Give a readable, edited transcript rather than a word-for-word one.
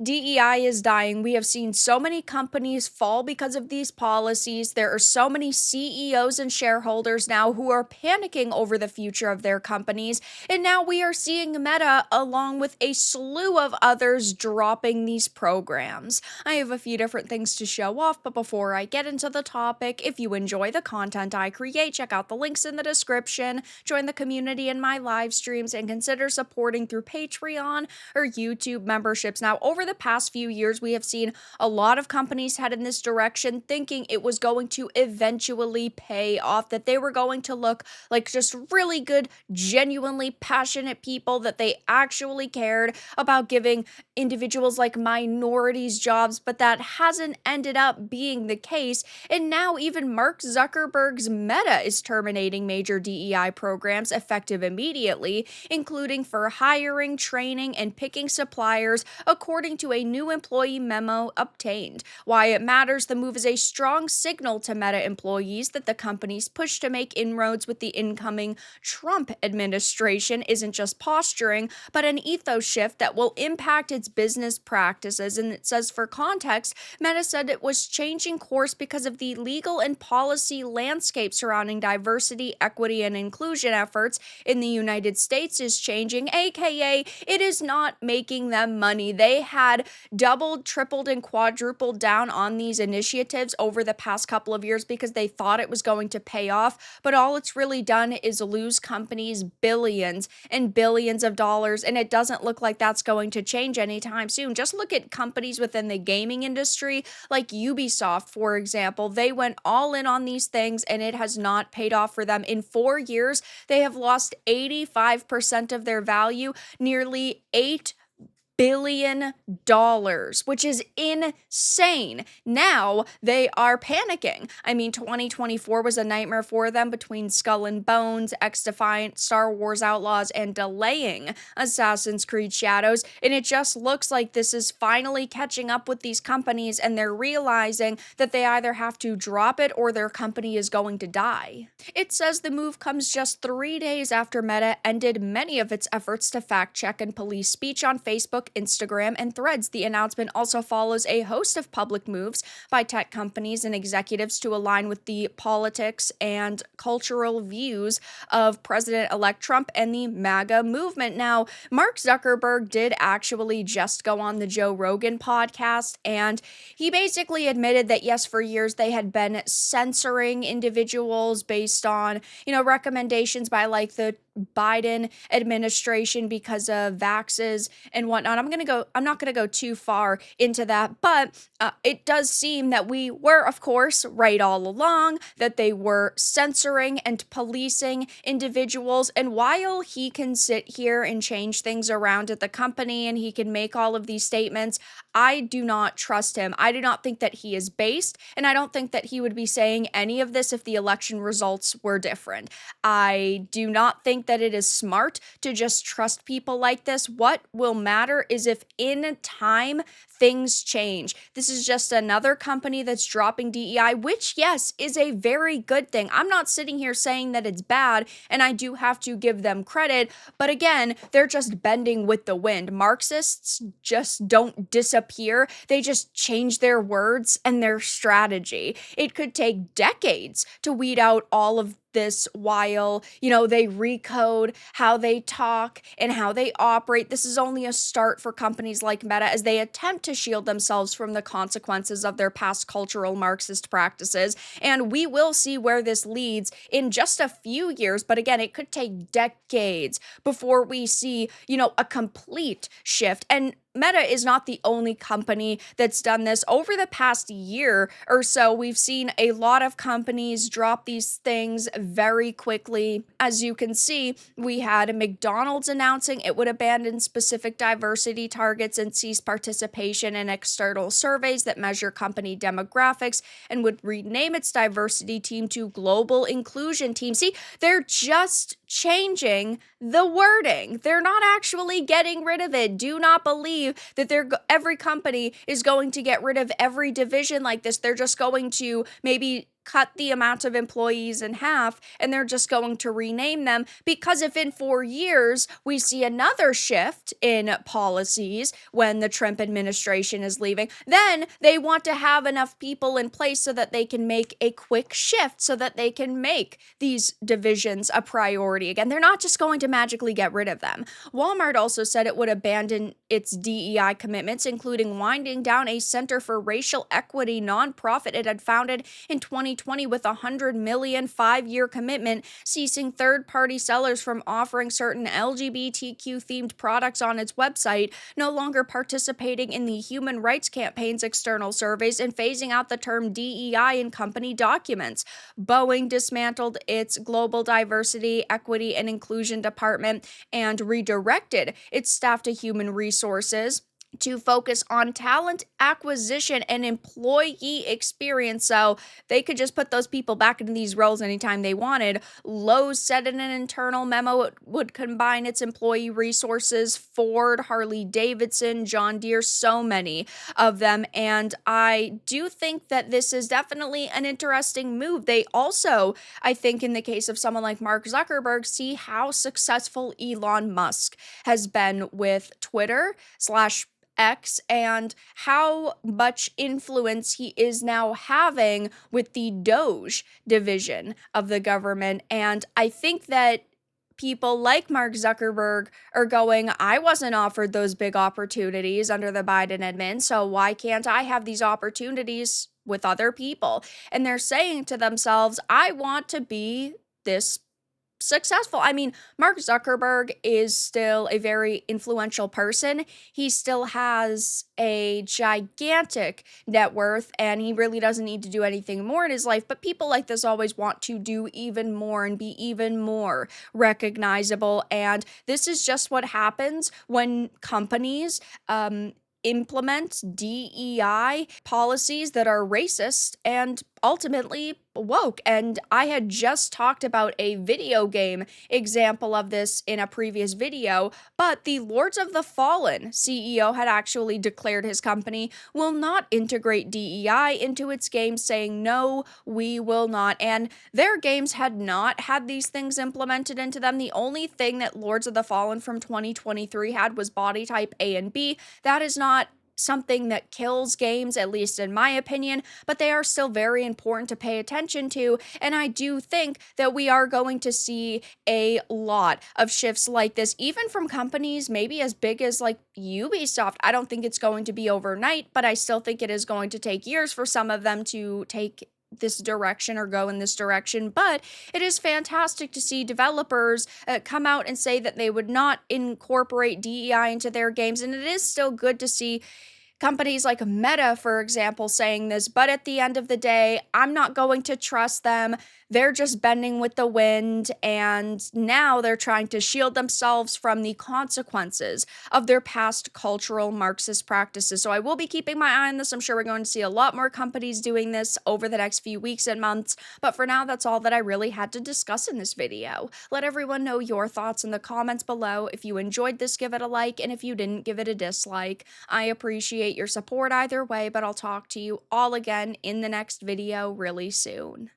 DEI is dying. We have seen so many companies fall because of these policies. There are so many CEOs and shareholders now who are panicking over the future of their companies. And now we are seeing Meta, along with a slew of others, dropping these programs. I have a few different things to show off, but before I get into the topic, if you enjoy the content I create, check out the links in the description, join the community in my live streams, and consider supporting through Patreon or YouTube memberships. Now, over the past few years, we have seen a lot of companies head in this direction, thinking it was going to eventually pay off, that they were going to look like just really good, genuinely passionate people, that they actually cared about giving individuals like minorities jobs, but that hasn't ended up being the case. And now even Mark Zuckerberg's Meta is terminating major DEI programs effective immediately, including for hiring, training, and picking suppliers, according to a new employee memo obtained. Why it matters: the move is a strong signal to Meta employees that the company's push to make inroads with the incoming Trump administration isn't just posturing, but an ethos shift that will impact its business practices. And it says, for context, Meta said it was changing course because of the legal and policy landscape surrounding diversity, equity, and inclusion efforts in the United States is changing, aka it is not making them money. They had doubled, tripled, and quadrupled down on these initiatives over the past couple of years because they thought it was going to pay off, but all it's really done is lose companies billions and billions of dollars, and it doesn't look like that's going to change anytime soon. Just look at companies within the gaming industry like Ubisoft, for example. They went all in on these things and it has not paid off for them. In 4 years, they have lost 85% of their value, nearly $8 billion, which is insane. Now they are panicking. I mean, 2024 was a nightmare for them between Skull and Bones, X-Defiant, Star Wars Outlaws, and delaying Assassin's Creed Shadows. And it just looks like this is finally catching up with these companies, and they're realizing that they either have to drop it or their company is going to die. It says the move comes just 3 days after Meta ended many of its efforts to fact check and police speech on Facebook, Instagram, and Threads. The announcement also follows a host of public moves by tech companies and executives to align with the politics and cultural views of President-elect Trump and the MAGA movement. Now, Mark Zuckerberg did actually just go on the Joe Rogan podcast, and he basically admitted that yes, for years they had been censoring individuals based on, recommendations by like the Biden administration because of vaxes and whatnot. I'm not gonna go too far into that, but it does seem that we were, of course, right all along, that they were censoring and policing individuals. And while he can sit here and change things around at the company and he can make all of these statements, I do not trust him. I do not think that he is based, and I don't think that he would be saying any of this if the election results were different. I do not think that it is smart to just trust people like this. What will matter is if in time things change. This is just another company that's dropping DEI, which, yes, is a very good thing. I'm not sitting here saying that it's bad, and I do have to give them credit, but again, they're just bending with the wind. Marxists just don't disappear. They just change their words and their strategy. It could take decades to weed out all of this while, they recode how they talk and how they operate. This is only a start for companies like Meta as they attempt to shield themselves from the consequences of their past cultural Marxist practices. And we will see where this leads in just a few years. But again, it could take decades before we see, a complete shift. And Meta is not the only company that's done this. Over the past year or so, we've seen a lot of companies drop these things very quickly. As you can see, we had McDonald's announcing it would abandon specific diversity targets and cease participation in external surveys that measure company demographics and would rename its diversity team to Global Inclusion Team. See, they're just changing the wording. They're not actually getting rid of it. Do not believe that every company is going to get rid of every division like this. They're just going to maybe cut the amount of employees in half and they're just going to rename them, because if in 4 years we see another shift in policies when the Trump administration is leaving, then they want to have enough people in place so that they can make a quick shift, so that they can make these divisions a priority again. They're not just going to magically get rid of them. Walmart also said it would abandon its DEI commitments, including winding down a Center for Racial Equity nonprofit it had founded in 2020 with a $100 million 5-year commitment, ceasing third-party sellers from offering certain LGBTQ-themed products on its website, no longer participating in the Human Rights Campaign's external surveys, and phasing out the term DEI in company documents. Boeing dismantled its Global Diversity, Equity, and Inclusion Department and redirected its staff to human resources to focus on talent acquisition and employee experience, so they could just put those people back into these roles anytime they wanted. Lowe's said in an internal memo it would combine its employee resources. Ford, Harley Davidson, John Deere, so many of them. And I do think that this is definitely an interesting move. They also, I think in the case of someone like Mark Zuckerberg, see how successful Elon Musk has been with Twitter slash X and how much influence he is now having with the Doge division of the government. And I think that people like Mark Zuckerberg are going, I wasn't offered those big opportunities under the Biden admin, so why can't I have these opportunities with other people? And they're saying to themselves, I want to be this successful. I mean, Mark Zuckerberg is still a very influential person. He still has a gigantic net worth and he really doesn't need to do anything more in his life. But people like this always want to do even more and be even more recognizable. And this is just what happens when companies, implement DEI policies that are racist and ultimately woke. And I had just talked about a video game example of this in a previous video, but the Lords of the Fallen CEO had actually declared his company will not integrate DEI into its games, saying, no, we will not. And their games had not had these things implemented into them. The only thing that Lords of the Fallen from 2023 had was body type A and B. That is not something that kills games, at least in my opinion, but they are still very important to pay attention to. And I do think that we are going to see a lot of shifts like this, even from companies maybe as big as like Ubisoft. I don't think it's going to be overnight, but I still think it is going to take years for some of them to take this direction or go in this direction. But it is fantastic to see developers come out and say that they would not incorporate DEI into their games. And it is still good to see companies like Meta, for example, saying this, but at the end of the day, I'm not going to trust them. They're just bending with the wind, and now they're trying to shield themselves from the consequences of their past cultural Marxist practices. So I will be keeping my eye on this. I'm sure we're going to see a lot more companies doing this over the next few weeks and months, but for now, that's all that I really had to discuss in this video. Let everyone know your thoughts in the comments below. If you enjoyed this, give it a like, and if you didn't, give it a dislike. I appreciate your support either way, but I'll talk to you all again in the next video really soon.